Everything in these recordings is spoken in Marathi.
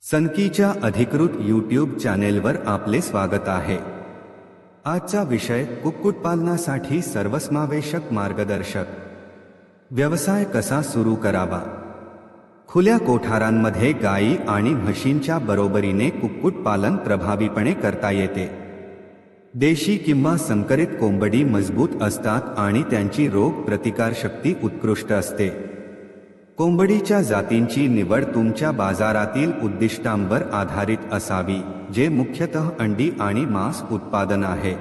सनकीच्या अधिकृत यूट्यूब चॅनेलवर आपले स्वागत आहे। आजचा विषय कुक्कुटपालनासाठी सर्वसमावेशक मार्गदर्शक। व्यवसाय कसा सुरू करावा। खुल्या कोठारांमध्ये गायी आणि म्हशींच्या बरोबरीने कुक्कुटपालन प्रभावीपणे करता येते। देशी किंवा संकरित कोंबडी मजबूत असतात आणि त्यांची रोग प्रतिकारशक्ती उत्कृष्ट असते। कोंबडीच्या जातींची निवड तुमच्या बाजारातील उद्दिष्टांवर आधारित असावी, जे मुख्यतः अंडी आणि मांस उत्पादन आहे।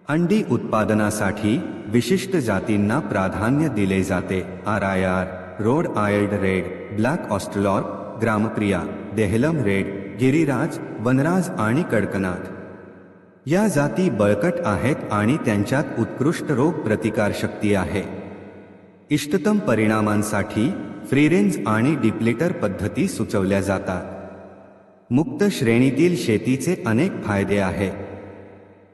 अंडी उत्पादनासाठी विशिष्ट जातींना प्राधान्य दिले जाते। RIR, Rhode Island Red, Black Australorp, Gramapriya, Dahlem Red, Giriraja, Vanaraja आणि कडकनाथ या जाती बळकट आहेत आणि त्यांच्यात उत्कृष्ट रोग प्रतिकारशक्ती आहे। इष्टतम परिणामांसाठी फ्री रेंज आणि डिप्लिटर पद्धती सुचवल्या जातात। मुक्त श्रेणीतील शेतीचे अनेक फायदे आहेत।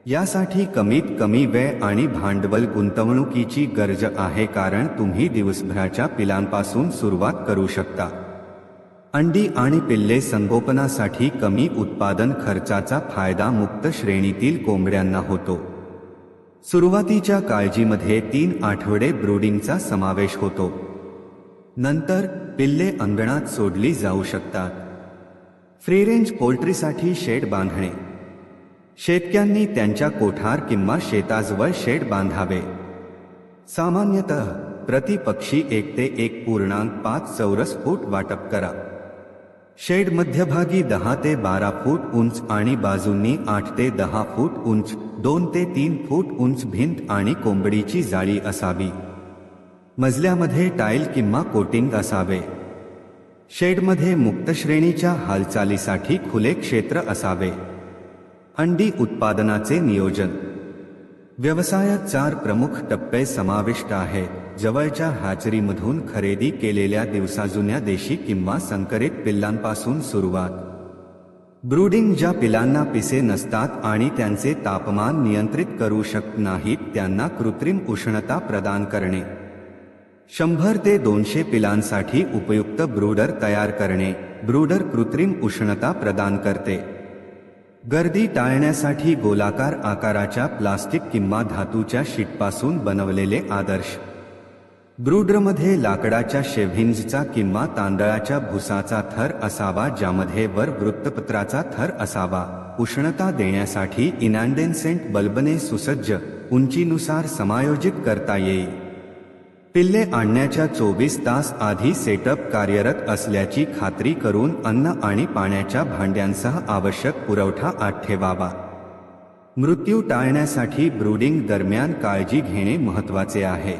यासाठी कमीत कमी वेळ आणि भांडवल गुंतवणुकीची गरज आहे, कारण तुम्ही दिवसभराच्या पिलांपासून सुरुवात करू शकता। अंडी आणि पिल्ले संगोपनासाठी कमी उत्पादन खर्चाचा फायदा मुक्त श्रेणीतील कोंबड्यांना होतो। सुरुवातीच्या काळजीमध्ये 3 आठवडे ब्रूडिंगचा समावेश होतो। नंतर पिल्ले अंगणात सोडली जाऊ शकतात। फ्री रेंज पोल्ट्रीसाठी शेड बांधणे। शेतकऱ्यांनी त्यांच्या कोठार किंवा शेताजवळ शेड बांधावे। सामान्यतः प्रति पक्षी 1 ते 1.5 चौरस फूट वाटप करा। शेड मध्यभागी 10 ते 12 फूट उंच आणि बाजूंनी 8 ते 10 फूट उंच, 2 ते 3 फूट उंच भिंत आणि कोंबडीची जाळी असावी। मजल्यामध्ये टाइल किंवा कोटिंग असावे। शेडमध्ये मुक्त श्रेणीच्या हालचालीसाठी खुले क्षेत्र असावे। अंडी उत्पादनाचे नियोजन। व्यवसायात 4 प्रमुख टप्पे समाविष्ट आहेत। जवळच्या हॅचरीमधून खरेदी केलेल्या दिवसाजुन्या देशी किंवा संकरित पिल्लांपासून सुरुवात। ब्रूडिंग, ज्या पिलांना पिसे नसतात आणि त्यांचे तापमान नियंत्रित करू शकत नाहीत, त्यांना कृत्रिम उष्णता प्रदान करणे। 100 ते 200 पिलांसाठी उपयुक्त ब्रूडर तयार करणे। ब्रूडर कृत्रिम उष्णता प्रदान करते। गर्दी टाळण्यासाठी गोलाकार आकाराच्या प्लास्टिक किंवा धातूच्या शीटपासून बनवलेले आदर्श ब्रूडरमध्ये लाकडाच्या शेव्हिंग्जचा किंवा तांदळाच्या भुसाचा थर असावा, ज्यामध्ये वर वृत्तपत्राचा थर असावा। उष्णता देण्यासाठी इनॅन्डेसेंट बल्बने सुसज्ज, उंचीनुसार समायोजित करता येईल। पिल्ले आणण्याच्या 24 तास आधी सेटअप कार्यरत असल्याची खात्री करून अन्न आणि पाण्याच्या भांड्यांसह आवश्यक पुरवठा आत ठेवावा। मृत्यू टाळण्यासाठी ब्रूडिंग दरम्यान काळजी घेणे महत्त्वाचे आहे।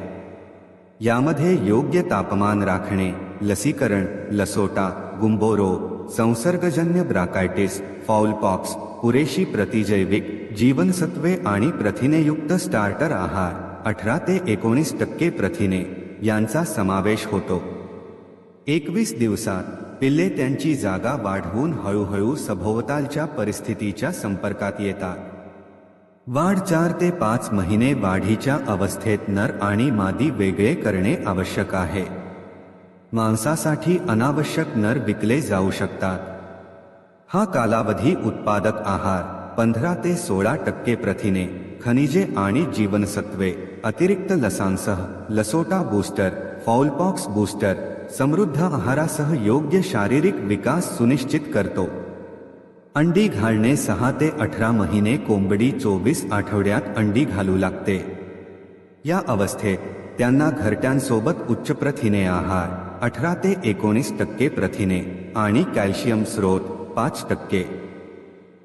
यामध्ये योग्य तापमान राखणे, लसीकरण, लसोटा, गुंबोरो, संसर्गजन्य ब्राकायटिस, फाउलपॉक्स, पुरेशी प्रतिजैविक, जीवनसत्वे आणि प्रथिनेयुक्त स्टार्टर आहार, 18 ते 19% प्रथिने यांचा समावेश होतो। 21 दिवसात पिल्ले त्यांची जागा वाढवून हळूहळू सभोवतालच्या परिस्थितीच्या संपर्कात येतात। वाढ 4 ते 5 महिने। वाढीच्या अवस्थेत नर आणि मादी वेगळे करणे आवश्यक आहे। मांसासाठी अनावश्यक नर विकले जाऊ शकतात। हा कालावधी उत्पादक आहार, 15 ते 16% प्रथिने, खनिजे आणि जीवनसत्वे, अतिरिक्त लसांसह, लसोटा बूस्टर, फाउलपॉक्स बूस्टर, समृद्ध आहारासह योग्य शारीरिक विकास सुनिश्चित करतो। अंडी घालणे 6 ते 18 महिने। कोंबडी 24 आठवड्यात अंडी घालू लागते। या अवस्थेत त्यांना घरट्यांसोबत उच्च प्रथिने आहार, 18 ते 19% प्रथिने आणि कॅल्शियम स्रोत, 5%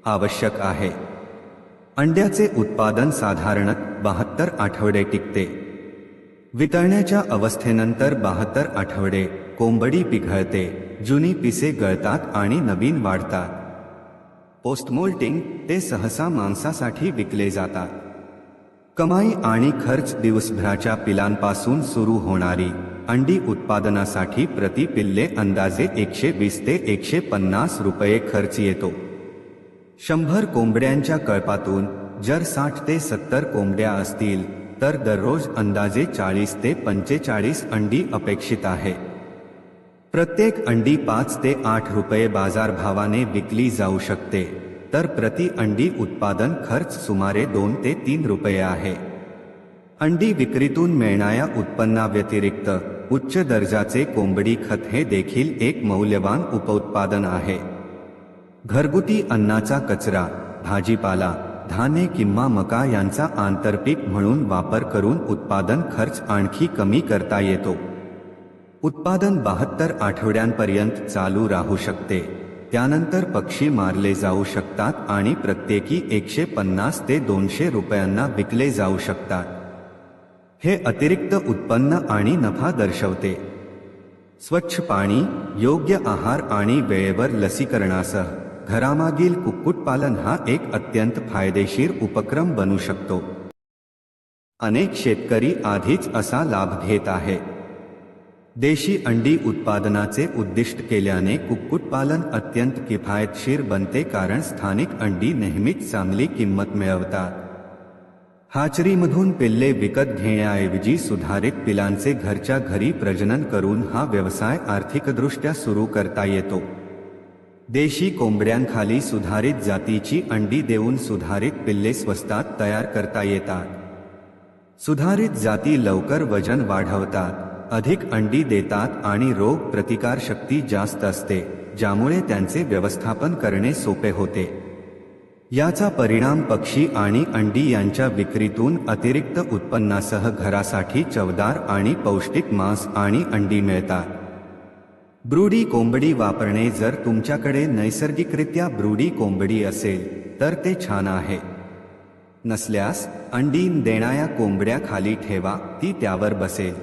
आवश्यक आहे। अंड्याचे उत्पादन साधारणतः 72 आठवडे टिकते। वितळण्याच्या अवस्थेनंतर 72 आठवडे कोंबडी पिघळते, जुनी पिसे गळतात आणि नवीन वाढतात। पोस्टमोल्टिंग ते सहसा मांसासाठी विकले जातात। कमाई आणि खर्च। दिवसभराच्या पिलांपासून सुरू होणारी अंडी उत्पादनासाठी प्रति पिल्ले अंदाजे 120 ते 150 रुपये खर्च येतो। 100 कोंबड्यांच्या कळपातून जर 60 ते 70 कोंबड्या असतील तर दररोज अंदाजे 40 ते 45 अंडी अपेक्षित आहे। प्रत्येक अंडी 5 ते 8 रुपये बाजारभावाने विकली जाऊ शकते, तर प्रति अंडी उत्पादन खर्च सुमारे 2 ते 3 रुपये आहे. अंडी विक्रीतून मिळणाऱ्या उत्पन्नाव्यतिरिक्त उच्च दर्जाचे कोंबडी खत हे देखील एक मौल्यवान उपउत्पादन आहे. घरगुती अन्नाचा कचरा, भाजीपाला, धान्य किंवा मका यांचा आंतरपीक म्हणून वापर करून उत्पादन खर्च आणखी कमी करता येतो. उत्पादन 72 आठवड्यांपर्यंत चालू राहू शकते. त्यानंतर पक्षी मारले जाऊ शकतात आणि प्रत्येकी 150 ते 200 रुपयांना विकले जाऊ शकतात. हे अतिरिक्त उत्पन्न आणि नफा दर्शवते. स्वच्छ पाणी, योग्य आहार आणि वेळेवर लसीकरणासह घरामागील कुक्कुटपालन हा एक अत्यंत फायदेशीर उपक्रम बनू शकतो. अनेक शेतकरी आधीच असा लाभ घेत आहेत. देशी अंडी उत्पादनाचे उद्दिष्ट केल्याने कुक्कुटपालन अत्यंत किफायतशीर बनते, कारण स्थानिक अंडी नेहमीच चांगली किंमत मिळवतात. हाचरीमधून पिल्ले विकत घेण्याऐवजी सुधारित पिलांचे घरच्या घरी प्रजनन करून हा व्यवसाय आर्थिकदृष्ट्या सुरू करता येतो. देशी कोंबड्यांखाली सुधारित जातीची अंडी देऊन सुधारित पिल्ले स्वस्तात तयार करता येतात. सुधारित जाती लवकर वजन वाढवतात, अधिक अंडी देतात आणि रोग प्रतिकारशक्ती जास्त असते, ज्यामुळे त्यांचे व्यवस्थापन करणे सोपे होते. याचा परिणाम पक्षी आणि अंडी यांच्या विक्रीतून अतिरिक्त उत्पन्नासह घरासाठी चवदार आणि पौष्टिक मांस आणि अंडी मिळतात. ब्रूडी कोंबडी वापरणे. जर तुमच्याकडे नैसर्गिकरित्या ब्रूडी कोंबडी असेल तर ते छान आहे. नसल्यास अंडी देणाऱ्या कोंबड्या खाली ठेवा, ती त्यावर बसेल.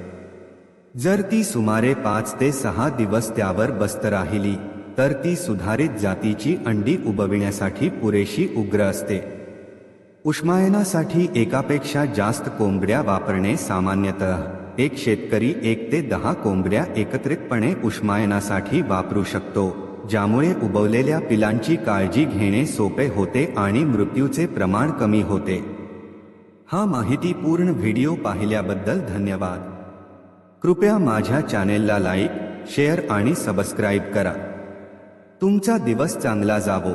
जर ती सुमारे 5 ते 6 दिवस त्यावर बसत राहिली तर ती सुधारित जातीची अंडी उबविण्यासाठी पुरेशी उग्र असते. उष्मायनासाठी एकापेक्षा जास्त कोंबड्या वापरणे. सामान्यतः एक शेतकरी 1 ते 10 कोंबड्या एकत्रितपणे उष्मायनासाठी वापरू शकतो, ज्यामुळे उबवलेल्या पिलांची काळजी घेणे सोपे होते आणि मृत्यूचे प्रमाण कमी होते. हा माहितीपूर्ण व्हिडिओ पाहिल्याबद्दल धन्यवाद. कृपया माझ्या चॅनेलला लाईक, शेअर आणि सबस्क्राईब करा. तुमचा दिवस चांगला जावो.